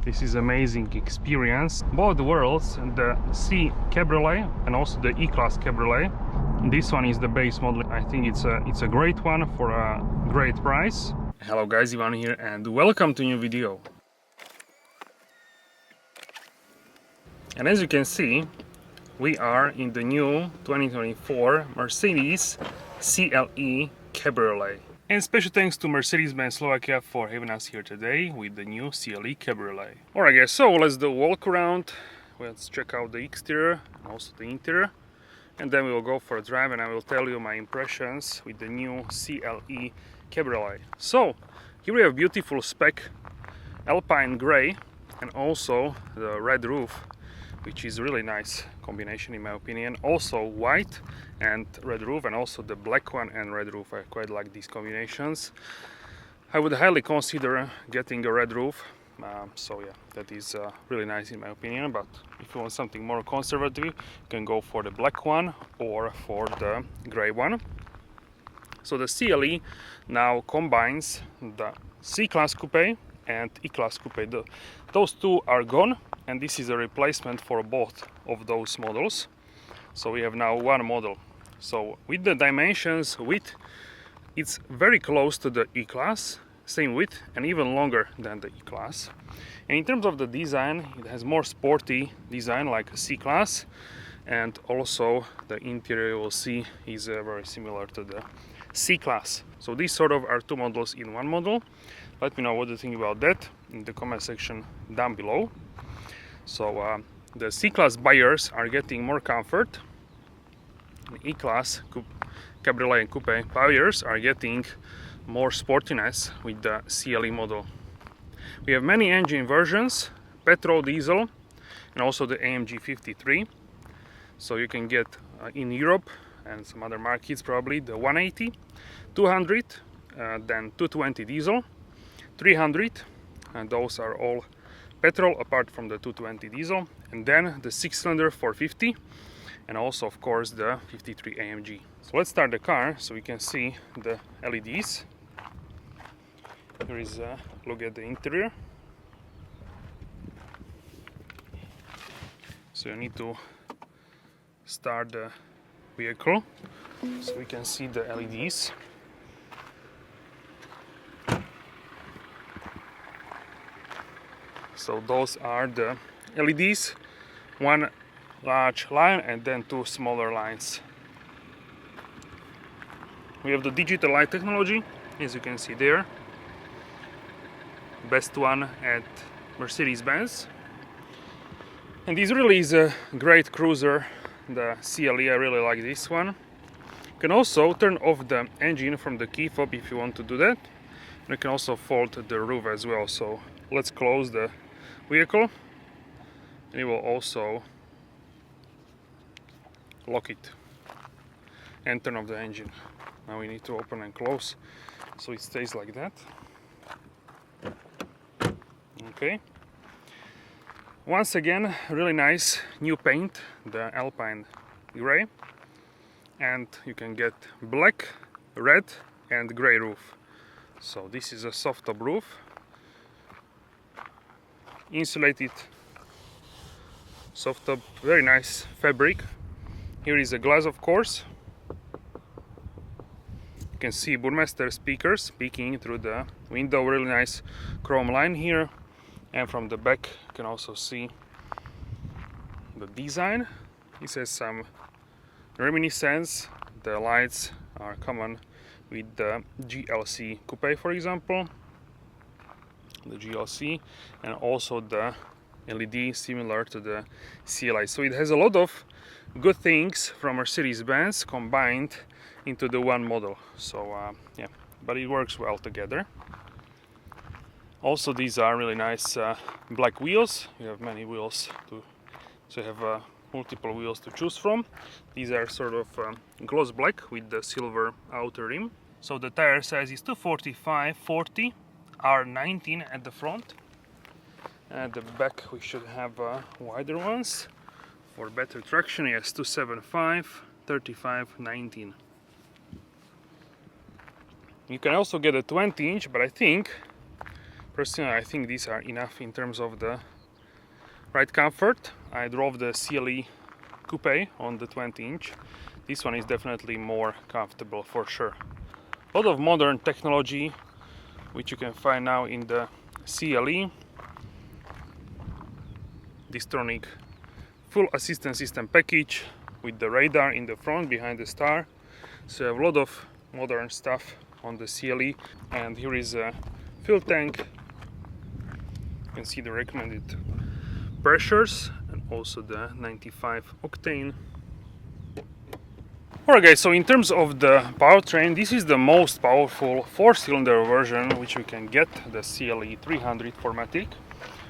This is amazing experience. Both worlds, the CLE Cabriolet and also the E-Class Cabriolet. This one is the base model. I think it's a great one for a great price. Hello guys, Ivan here and welcome to a new video. And as you can see, we are in the new 2024 Mercedes CLE Cabriolet. And special thanks to Mercedes-Benz Slovakia for having us here today with the new CLE Cabriolet. Alright guys, so let's do a walk around. Let's check out the exterior and also the interior. And then we will go for a drive and I will tell you my impressions with the new CLE Cabriolet. So, here we have beautiful spec Alpine Grey and also the red roof, which is a really nice combination in my opinion. Also white and red roof, and also the black one and red roof. I quite like these combinations. I would highly consider getting a red roof. So yeah, that is really nice in my opinion. But if you want something more conservative, you can go for the black one or for the gray one. So the CLE now combines the C-Class Coupe and E-Class Coupe. Those two are gone, and this is a replacement for both of those models. So we have now one model. So with the dimensions, width, it's very close to the E-Class, same width and even longer than the E-Class. And in terms of the design, it has more sporty design like a C-Class, and also the interior you will see is very similar to the C-Class. So these sort of are two models in one model. Let me know what you think about that in the comment section down below. So the C-Class buyers are getting more comfort. The E-Class Cabriolet and Coupe buyers are getting more sportiness with the CLE model. We have many engine versions, petrol, diesel, and also the AMG 53. So you can get in Europe and some other markets probably the 180, 200, then 220 diesel, 300, and those are all petrol apart from the 220 diesel, and then the 6-cylinder 450, and also of course the 53 AMG. So let's start the car so we can see the LEDs. Here is a look at the interior. So you need to start the vehicle so we can see the LEDs. So those are the LEDs, one large line and then two smaller lines. We have the digital light technology, as you can see there. Best one at Mercedes-Benz. And this really is a great cruiser, the CLE. I really like this one. You can also turn off the engine from the key fob if you want to do that. And you can also fold the roof as well. So let's close the vehicle and it will also lock it and turn off the engine. Now we need to open and close so it stays like that. Okay. Once again, really nice new paint, the Alpine Grey, and you can get black, red and grey roof. So this is a soft top roof, insulated soft top, very nice fabric. Here is a glass, of course. You can see Burmester speakers peeking through the window, really nice chrome line here. And from the back you can also see the design. It has some reminiscence. The lights are common with the GLC Coupe, for example. The GLC, and also the LED similar to the CLI. So it has a lot of good things from Mercedes-Benz combined into the one model. So yeah, but it works well together. Also, these are really nice black wheels. You have many wheels so you have multiple wheels to choose from. These are sort of gloss black with the silver outer rim. So the tire size is 245/40 R19 at the front. At the back we should have wider ones for better traction. Yes, 275/35/19. You can also get a 20-inch, but I think Personally, I think these are enough in terms of the ride comfort. I drove the CLE Coupe on the 20-inch. This one is definitely more comfortable for sure. A lot of modern technology which you can find now in the CLE. Distronic full assistance system package with the radar in the front behind the star. So I have a lot of modern stuff on the CLE. And here is a fuel tank. You can see the recommended pressures and also the 95 octane. Alright guys, so in terms of the powertrain, this is the most powerful 4-cylinder version which we can get, the CLE 300 4MATIC,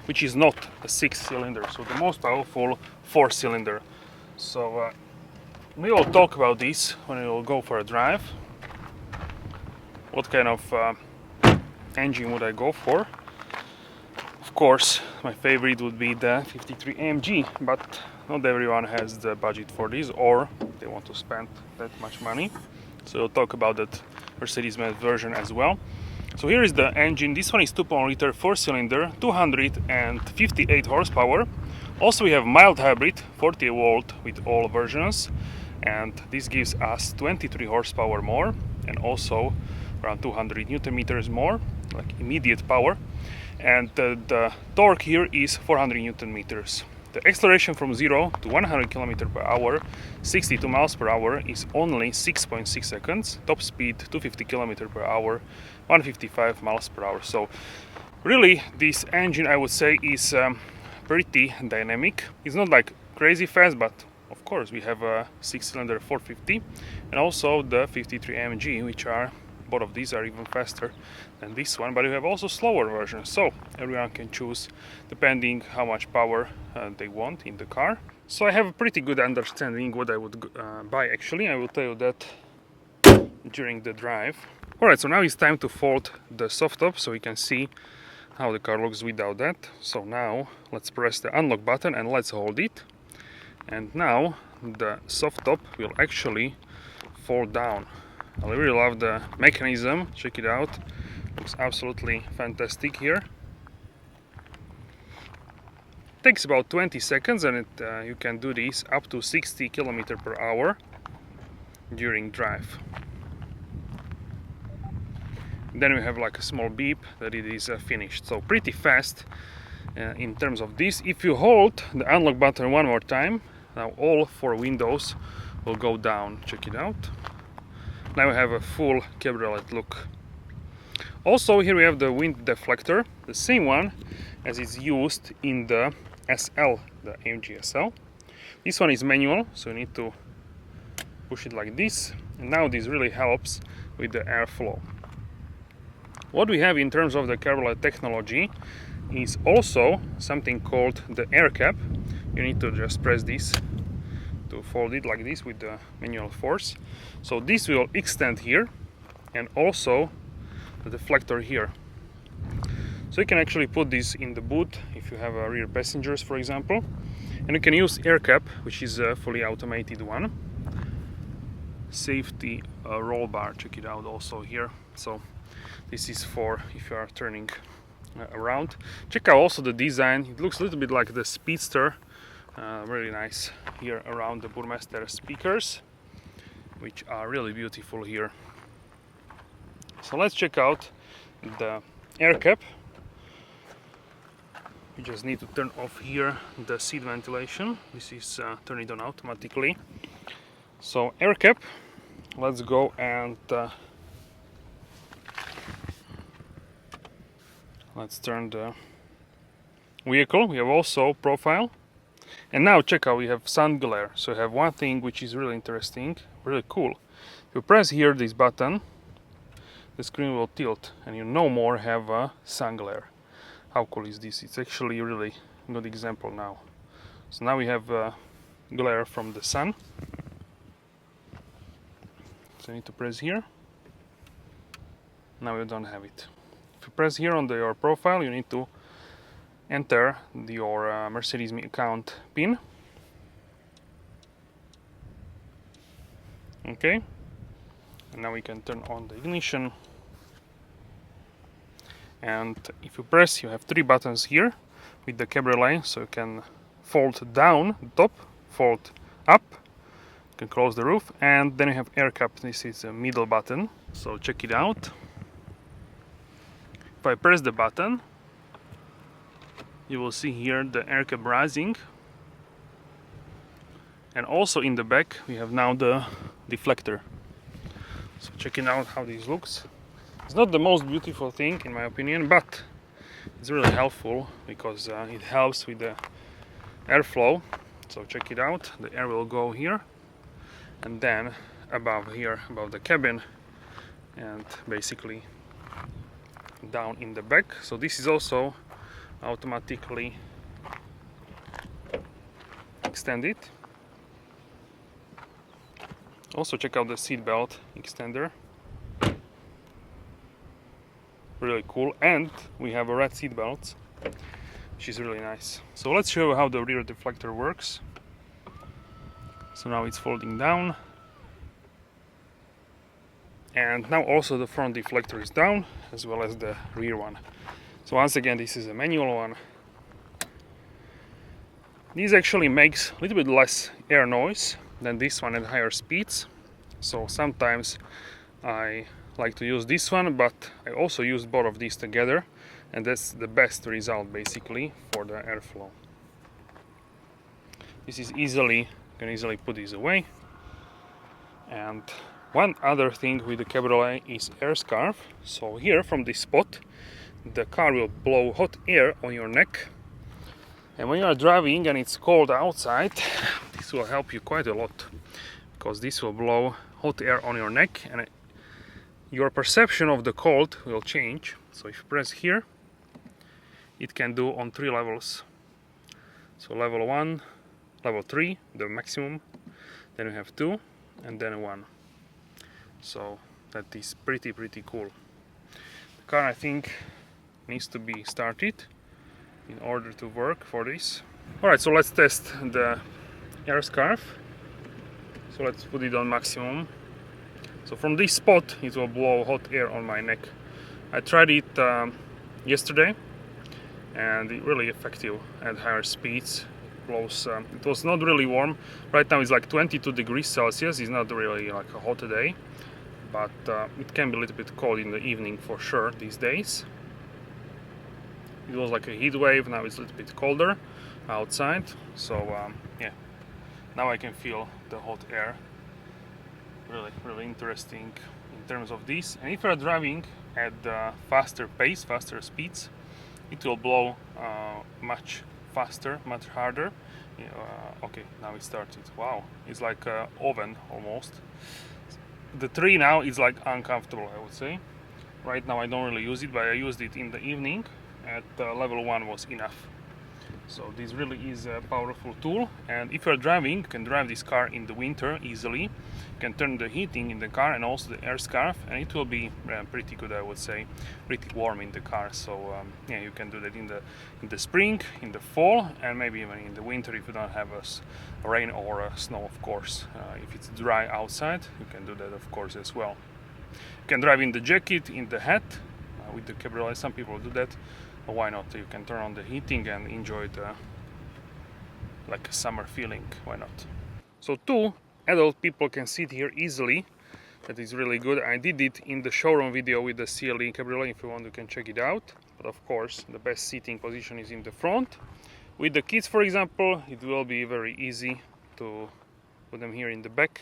which is not a 6-cylinder, so the most powerful 4-cylinder. So we will talk about this when we will go for a drive. What kind of engine would I go for? Of course, my favorite would be the 53 AMG, but not everyone has the budget for this, or they want to spend that much money. So we'll talk about that Mercedes-Benz version as well. So here is the engine. This one is 2.0-liter 4-cylinder, 258 horsepower. Also we have mild hybrid, 48 volt with all versions, and this gives us 23 horsepower more and also around 200 newton meters more, like immediate power. And the torque here is 400 newton meters. The acceleration from 0 to 100 km per hour, 62 miles per hour, is only 6.6 seconds. Top speed 250 km per hour, 155 miles per hour. So really this engine, I would say, is pretty dynamic. It's not like crazy fast, but of course we have a 6-cylinder 450 and also the 53 AMG, which are, both of these are even faster than this one, but we have also slower versions, so everyone can choose depending how much power they want in the car. So I have a pretty good understanding what I would buy actually. I will tell you that during the drive. Alright, so now it's time to fold the soft top so we can see how the car looks without that. So now let's press the unlock button and let's hold it. And now the soft top will actually fall down. I really love the mechanism, check it out, looks absolutely fantastic here. Takes about 20 seconds and you can do this up to 60 km per hour during drive. Then we have like a small beep that it is finished, so pretty fast in terms of this. If you hold the unlock button one more time, now all 4 windows will go down, check it out. Now we have a full cabriolet look. Also here we have the wind deflector, the same one as is used in the SL, the AMG SL. This one is manual, so you need to push it like this, and now this really helps with the airflow. What we have in terms of the cabriolet technology is also something called the air cap. You need to just press this to fold it like this with the manual force. So this will extend here, and also the deflector here. So you can actually put this in the boot if you have rear passengers, for example, and you can use air cap, which is a fully automated one. Safety roll bar, check it out also here. So this is for if you are turning around. Check out also the design. It looks a little bit like the Speedster. Really nice here around the Burmester speakers, which are really beautiful here. So let's check out the air cap. You just need to turn off here the seat ventilation. This is turn it on automatically. So air cap, let's go and let's turn the vehicle. We have also profile. And now check out, we have sun glare. So we have one thing which is really interesting, really cool. If you press here this button, the screen will tilt and you no more have a sun glare. How cool is this? It's actually a really good example now. So now we have glare from the sun. So you need to press here. Now you don't have it. If you press here on your profile, you need to enter your Mercedes account PIN. Okay, and now we can turn on the ignition, and if you press, you have 3 buttons here with the Cabriolet, so you can fold down the top, fold up, you can close the roof, and then you have air cap. This is a middle button, so check it out. If I press the button, you will see here the air cap rising, and also in the back we have now the deflector. So checking out how this looks. It's not the most beautiful thing in my opinion, but it's really helpful because it helps with the airflow. So check it out, the air will go here and then above here, above the cabin, and basically down in the back. So this is also automatically extended. Also check out the seat belt extender, really cool, and we have a red seat belt, which is really nice. So let's show you how the rear deflector works. So now it's folding down, and now also the front deflector is down as well as the rear one. So once again, this is a manual one. This actually makes a little bit less air noise than this one at higher speeds. So sometimes I like to use this one, but I also use both of these together, and that's the best result basically for the airflow. This is you can easily put this away. And one other thing with the Cabriolet is air scarf. So here from this spot, the car will blow hot air on your neck. And when you are driving and it's cold outside, this will help you quite a lot, because this will blow hot air on your neck and your perception of the cold will change. So if you press here, it can do on 3 levels. So level 1, level 3, the maximum, then you have 2, and then 1. So that is pretty cool. The car, I think, needs to be started in order to work for this. Alright, so let's test the air scarf. So let's put it on maximum. So from this spot it will blow hot air on my neck. I tried it yesterday and it's really effective at higher speeds. It was not really warm. Right now it's like 22 degrees Celsius. It's not really like a hot day, but it can be a little bit cold in the evening for sure these days. It was like a heat wave, now it's a little bit colder outside, so yeah, now I can feel the hot air. Really interesting in terms of this. And if you are driving at faster pace, faster speeds, it will blow much faster, much harder. Okay, now it started. Wow, it's like an oven almost. The 3 now is like uncomfortable, I would say. Right now I don't really use it, but I used it in the evening. At level 1 was enough. So this really is a powerful tool, and if you're driving, you can drive this car in the winter easily. You can turn the heating in the car and also the air scarf, and it will be pretty good, I would say, pretty warm in the car. So yeah, you can do that in the spring, in the fall, and maybe even in the winter if you don't have a rain or snow, of course. If it's dry outside, you can do that, of course, as well. You can drive in the jacket, in the hat with the Cabriolet. Some people do that. Why not? You can turn on the heating and enjoy the like a summer feeling. Why not? So 2 adult people can sit here easily. That is really good. I did it in the showroom video with the CLE Cabriolet. If you want, you can check it out. But of course, the best seating position is in the front. With the kids, for example, it will be very easy to put them here in the back.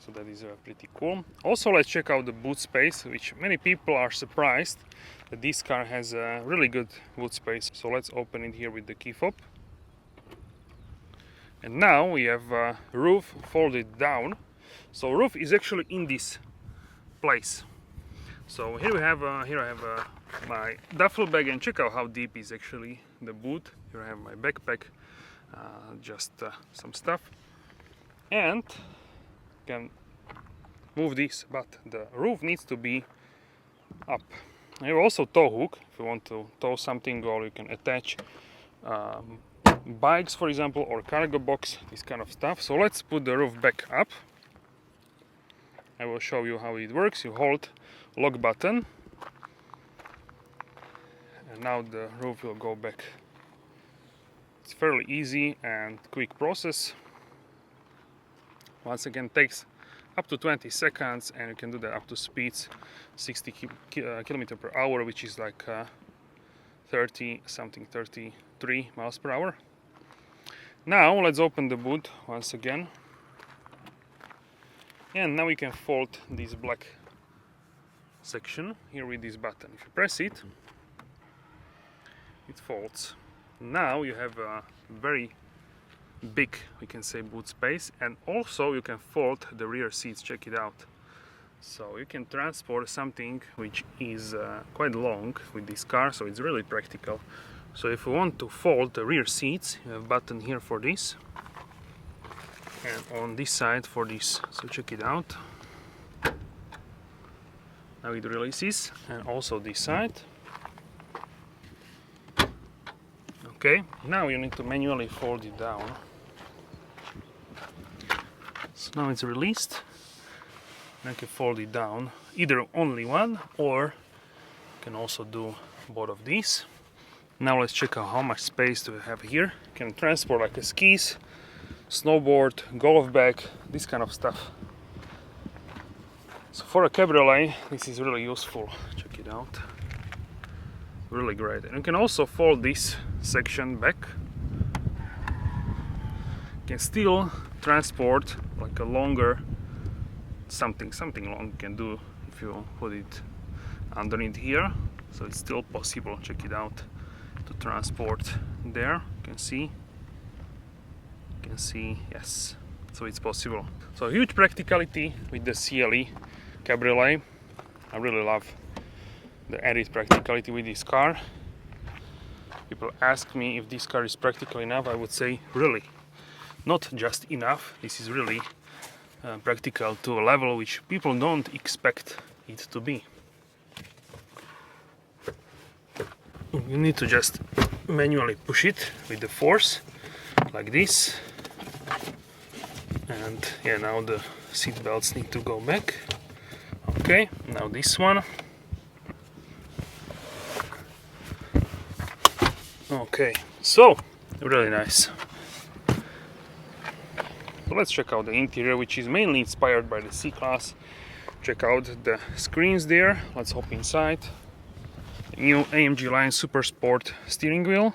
So that is pretty cool. Also, let's check out the boot space, which many people are surprised that this car has a really good boot space. So let's open it here with the key fob. And now we have roof folded down. So roof is actually in this place. So here I have my duffel bag, and check out how deep is actually the boot. Here I have my backpack, just some stuff, and can move this, but the roof needs to be up. I have also tow hook if you want to tow something, or you can attach bikes, for example, or cargo box, this kind of stuff. So let's put the roof back up. I will show you how it works. You hold lock button, and now the roof will go back. It's fairly easy and quick process. Once again, takes up to 20 seconds, and you can do that up to speeds 60 km per hour, which is like 33 miles per hour. Now let's open the boot once again, and now we can fold this black section here with this button. If you press it, it folds. Now you have a very big, we can say, boot space, and also you can fold the rear seats. Check it out. So you can transport something which is quite long with this car, so it's really practical. So if you want to fold the rear seats, you have a button here for this, and on this side for this. So check it out. Now it releases, and also this side. Okay, now you need to manually fold it down. So now it's released. Now you can fold it down, either only one, or you can also do both of these. Now let's check out how much space do we have here. You can transport like a skis, snowboard, golf bag, this kind of stuff. So for a cabriolet, this is really useful. Check it out. Really great. And you can also fold this section back. You can still transport like a longer something long you can do if you put it underneath here. So it's still possible, check it out, to transport there. You can see, yes, so it's possible. So huge practicality with the CLE Cabriolet. I really love the added practicality with this car. People ask me if this car is practical enough. I would say really not just enough. This is really practical to a level which people don't expect it to be. You need to just manually push it with the force like this, and yeah, now the seat belts need to go back. Okay, now this one. Okay, so really nice. So let's check out the interior, which is mainly inspired by the C-Class. Check out the screens there. Let's hop inside. New AMG line Super Sport steering wheel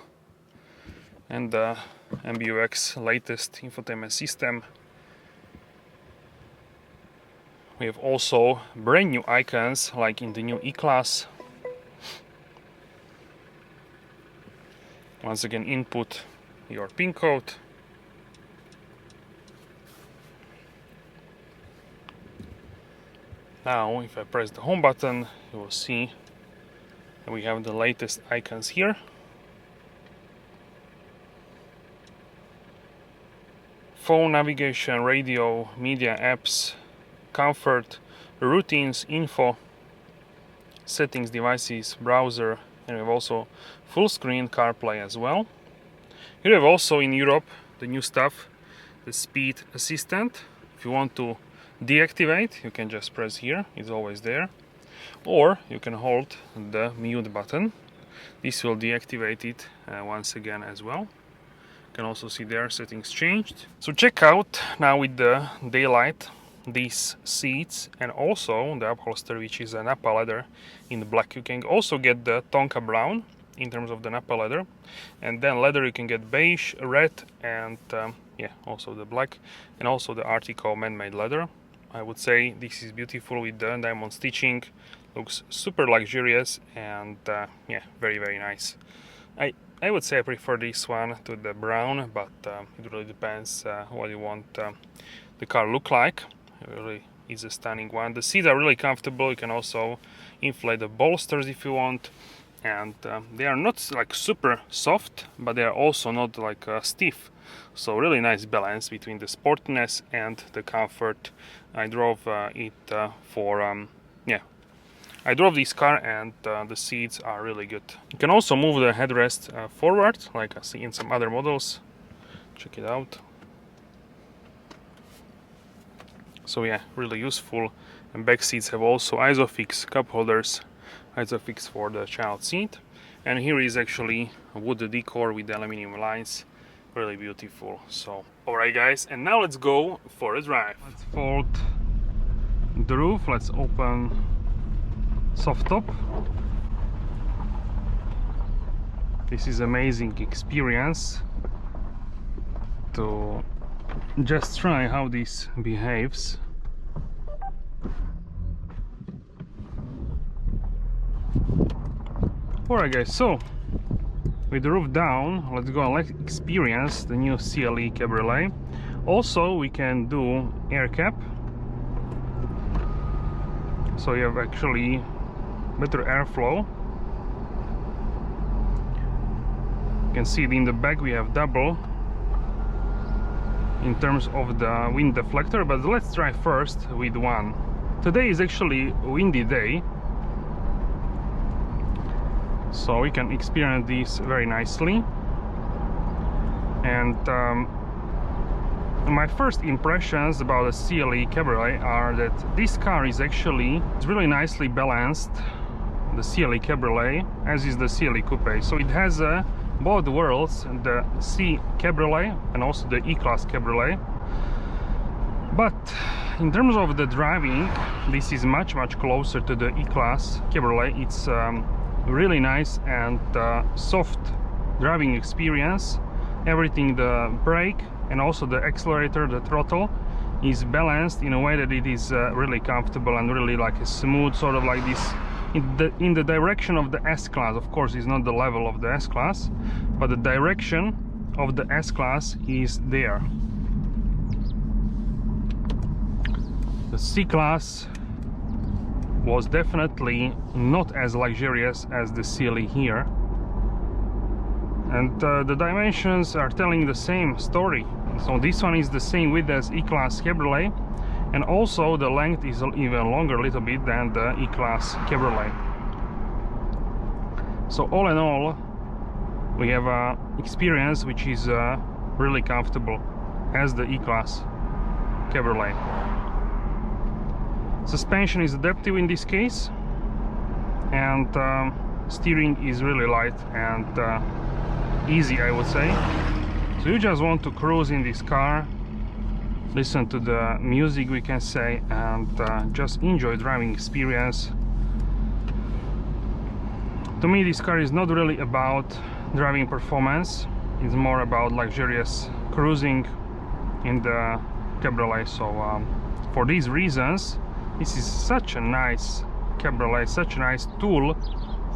and the MBUX latest infotainment system. We have also brand new icons like in the new E-Class. Once again, input your PIN code. Now if I press the home button, you will see that we have the latest icons here. Phone, navigation, radio, media, apps, comfort, routines, info, settings, devices, browser, and we have also full screen CarPlay as well. Here we have also in Europe the new stuff, the speed assistant. If you want to deactivate, you can just press here, it's always there, or you can hold the mute button. This will deactivate it once again as well. You can also see there settings changed. So check out now with the daylight these seats, and also the upholstery, which is a Napa leather in black. You can also get the Tonka brown in terms of the Napa leather, and then leather you can get beige, red, and yeah, also the black, and also the Artico man-made leather. I would say this is beautiful with the diamond stitching. Looks super luxurious, and yeah, very nice. I would say I prefer this one to the brown, but it really depends what you want the car look like. It really is a stunning one. The seats are really comfortable. You can also inflate the bolsters if you want, and they are not like super soft, but they are also not like stiff. So really nice balance between the sportiness and the comfort. I drove it for yeah, I drove this car, and the seats are really good. You can also move the headrest forward, like I see in some other models. Check it out. So yeah, really useful. And back seats have also ISOFIX cup holders, ISOFIX for the child seat. And here is actually a wood decor with the aluminum lines, really beautiful. So alright guys, and now let's go for a drive. Let's fold the roof, let's open soft top. This is amazing experience to just try how this behaves. Alright guys, so with the roof down, let's go and let's experience the new CLE Cabriolet. Also we can do air cap, so you have actually better airflow. You can see it in the back, we have double in terms of the wind deflector, but let's try first with one. Today is actually a windy day, so we can experience this very nicely. And my first impressions about the CLE Cabriolet are that this car is actually really nicely balanced, the CLE Cabriolet, as is the CLE Coupe. So it has both worlds, the C Cabriolet and also the E-Class Cabriolet. But in terms of the driving, this is much closer to the E-Class Cabriolet. It's really nice and soft driving experience. Everything, the brake and also the accelerator, the throttle, is balanced in a way that it is really comfortable and really like a smooth, sort of like this in the direction of the S-Class. Of course it's not the level of the S-Class, but the direction of the S-Class is there. The C-Class was definitely not as luxurious as the CLE here, and the dimensions are telling the same story. So this one is the same width as E-Class Cabriolet, and also the length is even longer a little bit than the E-Class Cabriolet. So all in all, we have an experience which is really comfortable as the E-Class Cabriolet. Suspension is adaptive in this case, and steering is really light and easy, I would say. So you just want to cruise in this car, listen to the music, we can say, and just enjoy driving experience. To me, this car is not really about driving performance, it's more about luxurious cruising in the Cabriolet. So for these reasons, this is such a nice Cabriolet, such a nice tool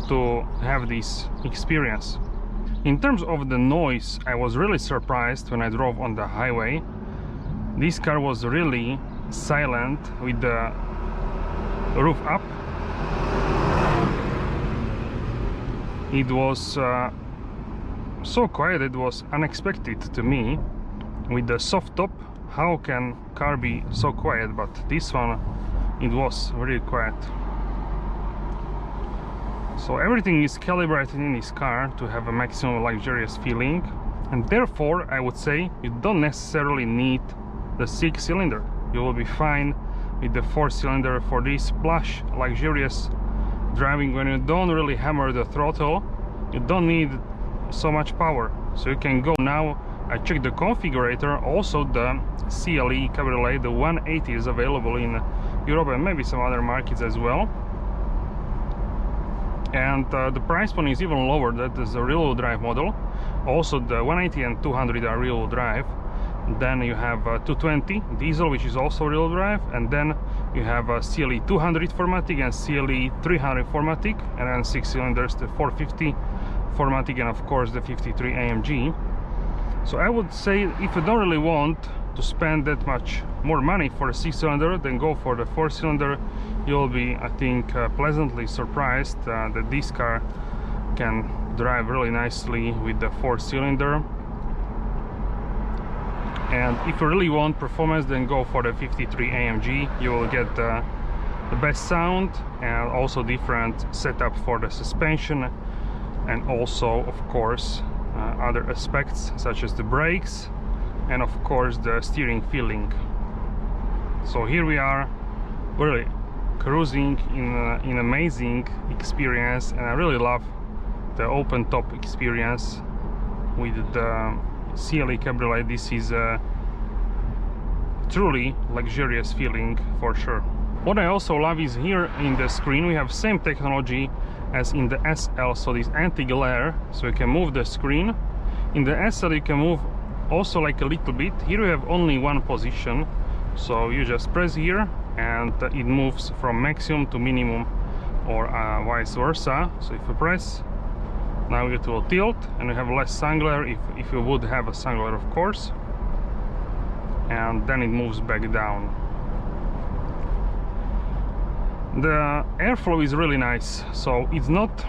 to have this experience. In terms of the noise, I was really surprised when I drove on the highway. This car was really silent with the roof up. It was so quiet, it was unexpected to me. With the soft top, how can car be so quiet? But this one, it was really quiet. So everything is calibrated in this car to have a maximum luxurious feeling, and therefore I would say you don't necessarily need the 6-cylinder. You will be fine with the 4-cylinder for this plush, luxurious driving. When you don't really hammer the throttle, you don't need so much power. So you can go now. I checked the configurator. Also the CLE Cabriolet, the 180 is available in Europe and maybe some other markets as well. And the price point is even lower. That is a rear-wheel drive model. Also the 180 and 200 are rear-wheel drive. Then you have 220 diesel, which is also rear-wheel drive, and then you have CLE 200 4MATIC and CLE 300 4MATIC, and then 6 cylinders, the 450 4MATIC, and of course the 53 AMG. So I would say if you don't really want to spend that much more money for a 6-cylinder, then go for the 4-cylinder. You'll be, I think, pleasantly surprised that this car can drive really nicely with the 4-cylinder. And if you really want performance, then go for the 53 AMG. You will get the best sound and also different setup for the suspension, and also of course other aspects such as the brakes and of course the steering feeling. So here we are, really cruising in an amazing experience, and I really love the open top experience with the CLE Cabriolet. This is a truly luxurious feeling for sure. What I also love is here in the screen we have same technology as in the SL, so this anti-glare, so you can move the screen. In the SL you can move also like a little bit. Here you have only one position, so you just press here and it moves from maximum to minimum, or vice versa. So if you press, now it will tilt and you have less sun glare, if you would have a sun glare, of course, and then it moves back down. The airflow is really nice, so it's not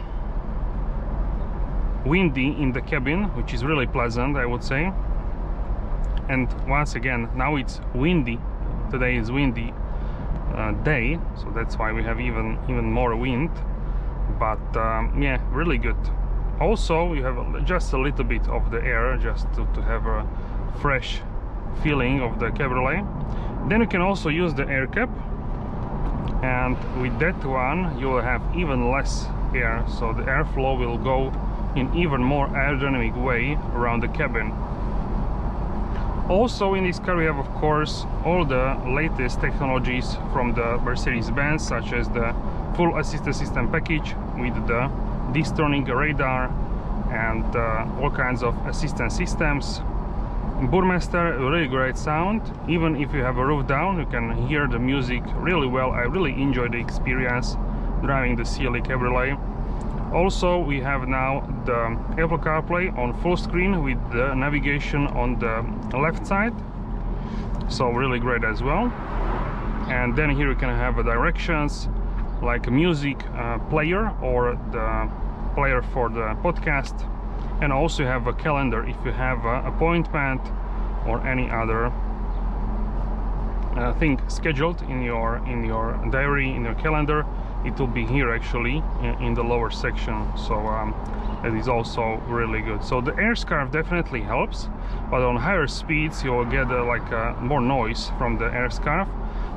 windy in the cabin, which is really pleasant, I would say. And once again, now it's windy. Today is windy day, so that's why we have even more wind. But yeah, really good. Also, you have just a little bit of the air, just to have a fresh feeling of the Cabriolet. Then you can also use the air cap, and with that one you will have even less air, so the airflow will go in even more aerodynamic way around the cabin. Also in this car we have, of course, all the latest technologies from the Mercedes-Benz, such as the full assistant system package with the disc-turning radar and all kinds of assistant systems. Burmester, a really great sound. Even if you have a roof down, you can hear the music really well. I really enjoyed the experience driving the CLE Cabriolet. Also, we have now the Apple CarPlay on full screen with the navigation on the left side, so really great as well. And then here you can have directions like a music player or the player for the podcast, and also have a calendar if you have an appointment or any other thing scheduled in your diary, in your calendar. It will be here actually in the lower section, so that is also really good. So the air scarf definitely helps, but on higher speeds you will get more noise from the air scarf.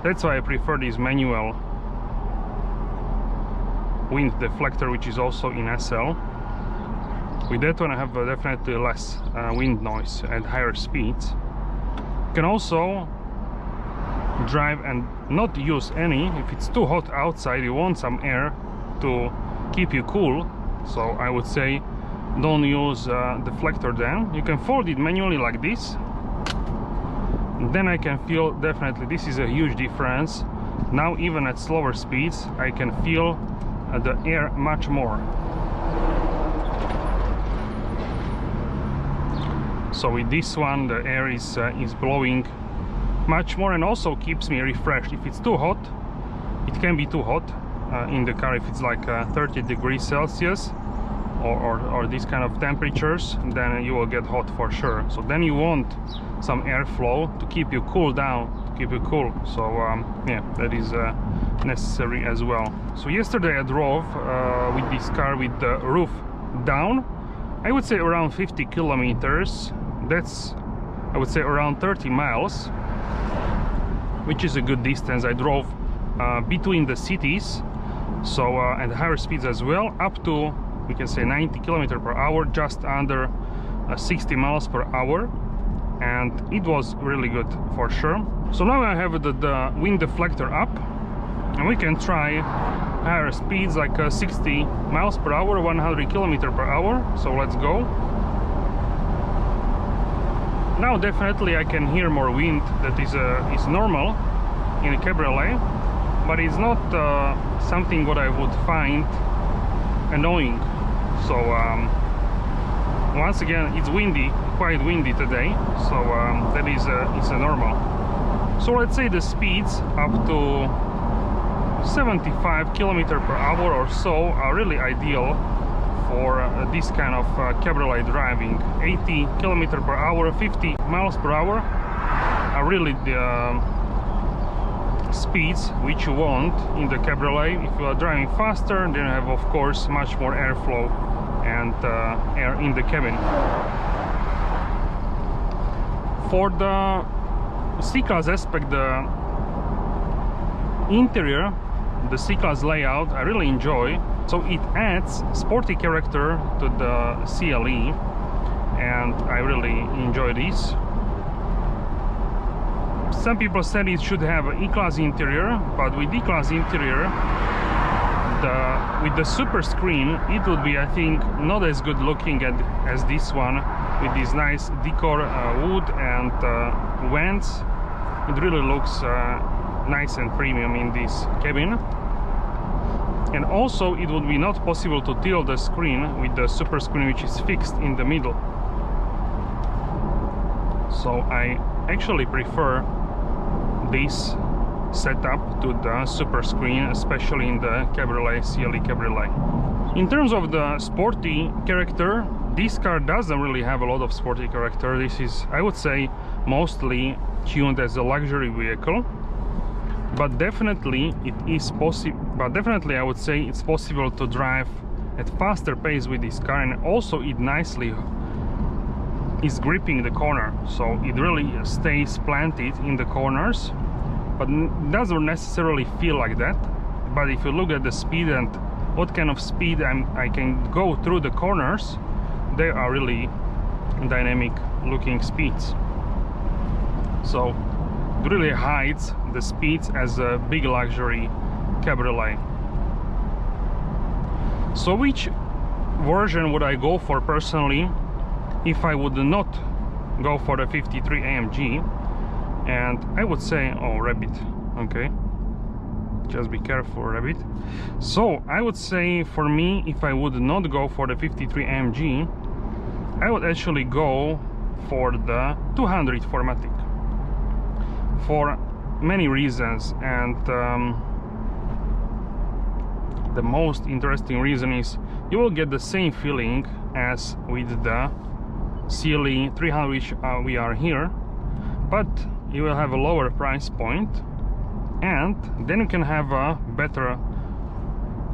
That's why I prefer this manual wind deflector, which is also in SL. With that one I have definitely less wind noise at higher speeds. You can also drive and not use any. If it's too hot outside, you want some air to keep you cool, so I would say don't use deflector then. You can fold it manually like this. Then I can feel definitely this is a huge difference. Now even at slower speeds I can feel the air much more. So with this one the air is blowing much more and also keeps me refreshed. If it's too hot, it can be too hot in the car. If it's like 30 degrees Celsius or these kind of temperatures, then you will get hot for sure. So then you want some airflow to keep you cool down, to keep you cool. So yeah, that is necessary as well. So yesterday I drove with this car with the roof down, I would say around 50 kilometers. That's, I would say, around 30 miles, which is a good distance. I drove between the cities, so and higher speeds as well, up to, we can say, 90 kilometers per hour, just under 60 miles per hour, and it was really good for sure. So now I have the wind deflector up, and we can try higher speeds like 60 miles per hour, 100 kilometers per hour. So let's go. Now definitely I can hear more wind. That is normal in a Cabriolet, but it's not something what I would find annoying. So once again, it's windy, quite windy today, so that is it's a normal. So let's say the speeds up to 75 kilometers per hour or so are really ideal for this kind of Cabriolet driving. 80 kilometers per hour, 50 miles per hour are really the speeds which you want in the Cabriolet. If you are driving faster, then you have of course much more airflow and air in the cabin. For the C-Class aspect, the interior, the C-Class layout, I really enjoy. So it adds sporty character to the CLE, and I really enjoy this. Some people said it should have an E-Class interior, but with E-Class interior, with the super screen, it would be, I think, not as good looking as this one, with this nice decor wood and vents. It really looks nice and premium in this cabin. And also it would be not possible to tilt the screen with the super screen, which is fixed in the middle. So I actually prefer this setup to the super screen, especially in the Cabriolet, CLE Cabriolet. In terms of the sporty character, this car doesn't really have a lot of sporty character. This is, I would say, mostly tuned as a luxury vehicle, but definitely it is possible. But definitely I would say it's possible to drive at faster pace with this car, and also it nicely is gripping the corner, so it really stays planted in the corners, but doesn't necessarily feel like that. But if you look at the speed and what kind of speed I can go through the corners, they are really dynamic looking speeds. So it really hides the speeds as a big luxury cabriolet. So which version would I go for personally if I would not go for the 53 AMG? And I would say, oh, Rabbit, okay, just be careful, Rabbit. So I would say, for me, if I would not go for the 53 AMG, I would actually go for the 200 4MATIC for many reasons. And the most interesting reason is you will get the same feeling as with the CLE 300, which we are here, but you will have a lower price point, and then you can have better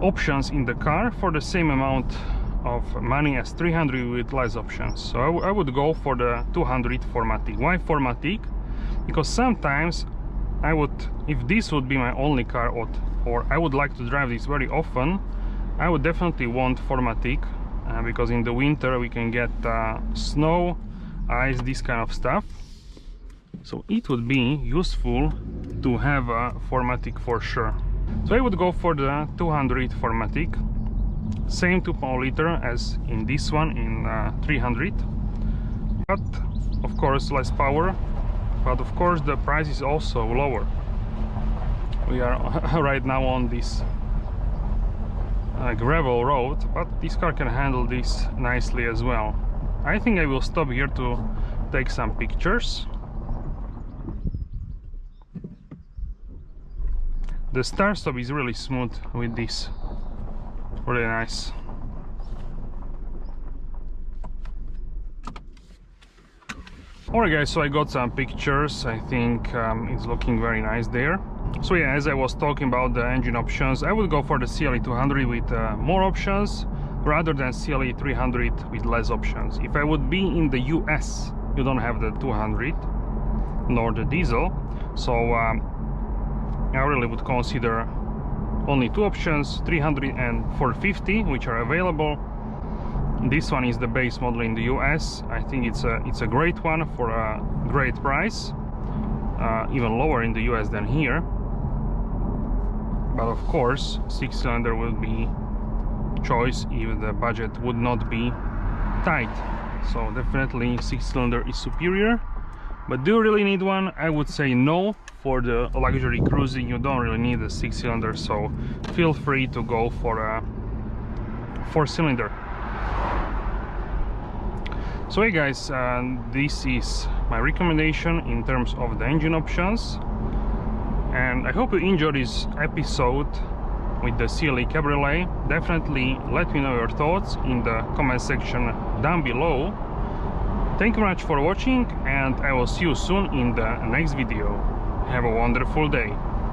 options in the car for the same amount of money as 300 with less options. So I would go for the 200 4MATIC. Why 4MATIC? Because sometimes I would, if this would be my only car, or I would like to drive this very often, I would definitely want 4MATIC, because in the winter we can get snow, ice, this kind of stuff. So it would be useful to have a 4MATIC for sure. So I would go for the 200 4MATIC, same 2.0 liter as in this one in 300, but of course less power, but of course the price is also lower. We are right now on this gravel road, but this car can handle this nicely as well. I think I will stop here to take some pictures. The start stop is really smooth with this, really nice. Alright guys, so I got some pictures. I think it's looking very nice there. So yeah, as I was talking about the engine options, I would go for the CLE 200 with more options rather than CLE 300 with less options. If I would be in the US, you don't have the 200 nor the diesel, so I really would consider only two options, 300 and 450, which are available. This one is the base model in the US. I think it's a great one for a great price, even lower in the US than here. But of course, 6-cylinder will be choice if the budget would not be tight. So definitely 6-cylinder is superior. But do you really need one? I would say no. For the luxury cruising, you don't really need a 6-cylinder, so feel free to go for a 4-cylinder. So hey guys, this is my recommendation in terms of the engine options, and I hope you enjoyed this episode with the CLE Cabriolet. Definitely let me know your thoughts in the comment section down below. Thank you very much for watching, and I will see you soon in the next video. Have a wonderful day.